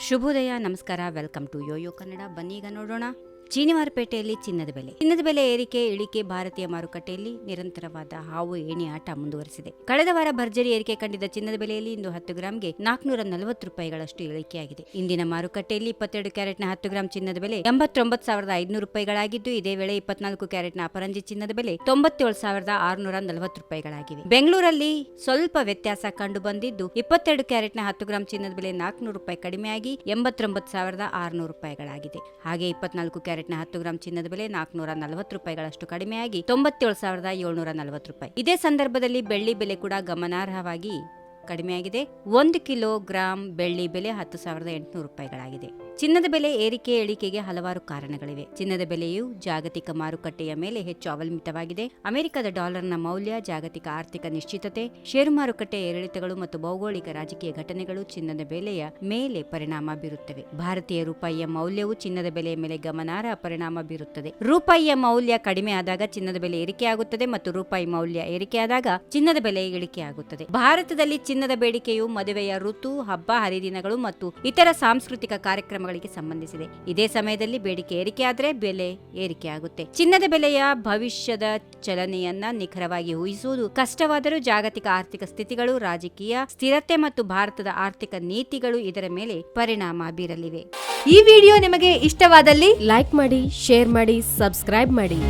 ಶುಭೋದಯ, ನಮಸ್ಕಾರ, welcome to Yoyo Kannada. ಬನ್ನೀಗ ನೋಡೋಣ ಚೀನಿ ಮಾರುಕಟ್ಟೆಯಲ್ಲಿ ಚಿನ್ನದ ಬೆಲೆ ಏರಿಕೆ ಇಳಿಕೆ. ಭಾರತೀಯ ಮಾರುಕಟ್ಟೆಯಲ್ಲಿ ನಿರಂತರವಾದ ಹಾವು ಏಣಿ ಆಟ ಮುಂದುವರೆಸಿದೆ. ಕಳೆದ ವಾರ ಭರ್ಜರಿ ಏರಿಕೆ ಕಂಡಿದ್ದ ಚಿನ್ನದ ಬೆಲೆಯಲ್ಲಿ ಇಂದು 10 ಗ್ರಾಂಗೆ 440 ರೂಪಾಯಿಗಳಷ್ಟು ಇಳಿಕೆಯಾಗಿದೆ. ಇಂದಿನ ಮಾರುಕಟ್ಟೆಯಲ್ಲಿ 22 ಕ್ಯಾರೆಟ್ನ 10 ಗ್ರಾಂ ಚಿನ್ನದ ಬೆಲೆ 89,500 ರೂಪಾಯಿಗಳಾಗಿದ್ದು, ಇದೇ ವೇಳೆ 24 ಕ್ಯಾರೆಟ್ನ ಅಪರಂಜಿ ಚಿನ್ನದ ಬೆಲೆ 97,640 ರೂಪಾಯಿಗಳಾಗಿವೆ. ಬೆಂಗಳೂರಲ್ಲಿ ಸ್ವಲ್ಪ ವ್ಯತ್ಯಾಸ ಕಂಡು ಬಂದಿದ್ದು, 22 ಕ್ಯಾರೆಟ್ನ 10 ಗ್ರಾಂ ಚಿನ್ನದ ಬೆಲೆ 400 ರೂಪಾಯಿ ಕಡಿಮೆಯಾಗಿ 89,600 ರೂಪಾಯಿಗಳಾಗಿದೆ. ಹಾಗೆ 24 ಕ್ಯಾರೆಟ್ನ 10 ಗ್ರಾಂ ಚಿನ್ನದ ಬೆಲೆ 440 ರೂಪಾಯಿಗಳಷ್ಟು ಕಡಿಮೆಯಾಗಿ 97,740 ರೂಪಾಯಿ. ಇದೇ ಸಂದರ್ಭದಲ್ಲಿ ಬೆಳ್ಳಿ ಬೆಲೆ ಕೂಡ ಗಮನಾರ್ಹವಾಗಿ ಕಡಿಮೆಯಾಗಿದೆ. 1 ಕಿಲೋಗ್ರಾಂ ಬೆಳ್ಳಿ ಬೆಲೆ 10,800 ರೂಪಾಯಿಗಳಾಗಿದೆ. ಚಿನ್ನದ ಬೆಲೆ ಏರಿಕೆ ಇಳಿಕೆಗೆ ಹಲವಾರು ಕಾರಣಗಳಿವೆ. ಚಿನ್ನದ ಬೆಲೆಯು ಜಾಗತಿಕ ಮಾರುಕಟ್ಟೆಯ ಮೇಲೆ ಹೆಚ್ಚು ಅವಲಂಬಿತವಾಗಿದೆ. ಅಮೆರಿಕದ ಡಾಲರ್ನ ಮೌಲ್ಯ, ಜಾಗತಿಕ ಆರ್ಥಿಕ ನಿಶ್ಚಿತತೆ, ಷೇರು ಮಾರುಕಟ್ಟೆಯ ಏರಿಳಿತಗಳು ಮತ್ತು ಭೌಗೋಳಿಕ ರಾಜಕೀಯ ಘಟನೆಗಳು ಚಿನ್ನದ ಬೆಲೆಯ ಮೇಲೆ ಪರಿಣಾಮ ಬೀರುತ್ತವೆ. ಭಾರತೀಯ ರೂಪಾಯಿಯ ಮೌಲ್ಯವು ಚಿನ್ನದ ಬೆಲೆಯ ಮೇಲೆ ಗಮನಾರ್ಹ ಪರಿಣಾಮ ಬೀರುತ್ತದೆ. ರೂಪಾಯಿಯ ಮೌಲ್ಯ ಕಡಿಮೆ ಆದಾಗ ಚಿನ್ನದ ಬೆಲೆ ಏರಿಕೆಯಾಗುತ್ತದೆ ಮತ್ತು ರೂಪಾಯಿ ಮೌಲ್ಯ ಏರಿಕೆಯಾದಾಗ ಚಿನ್ನದ ಬೆಲೆ ಇಳಿಕೆಯಾಗುತ್ತದೆ. ಭಾರತದಲ್ಲಿ ಚಿನ್ನದ ಬೇಡಿಕೆಯು ಮದುವೆಯ ಋತು, ಹಬ್ಬ ಹರಿದಿನಗಳು ಮತ್ತು ಇತರ ಸಾಂಸ್ಕೃತಿಕ ಕಾರ್ಯಕ್ರಮಗಳಿಗೆ ಸಂಬಂಧಿಸಿದೆ. ಇದೇ ಸಮಯದಲ್ಲಿ ಬೇಡಿಕೆ ಏರಿಕೆಯಾದರೆ ಬೆಲೆ ಏರಿಕೆಯಾಗುತ್ತೆ. ಚಿನ್ನದ ಬೆಲೆಯ ಭವಿಷ್ಯದ ಚಲನೆಯನ್ನ ನಿಖರವಾಗಿ ಊಹಿಸುವುದು ಕಷ್ಟವಾದರೂ ಜಾಗತಿಕ ಆರ್ಥಿಕ ಸ್ಥಿತಿಗಳು, ರಾಜಕೀಯ ಸ್ಥಿರತೆ ಮತ್ತು ಭಾರತದ ಆರ್ಥಿಕ ನೀತಿಗಳು ಇದರ ಮೇಲೆ ಪರಿಣಾಮ ಬೀರಲಿವೆ. ಈ ವಿಡಿಯೋ ನಿಮಗೆ ಇಷ್ಟವಾದಲ್ಲಿ ಲೈಕ್ ಮಾಡಿ, ಶೇರ್ ಮಾಡಿ, ಸಬ್ಸ್ಕ್ರೈಬ್ ಮಾಡಿ.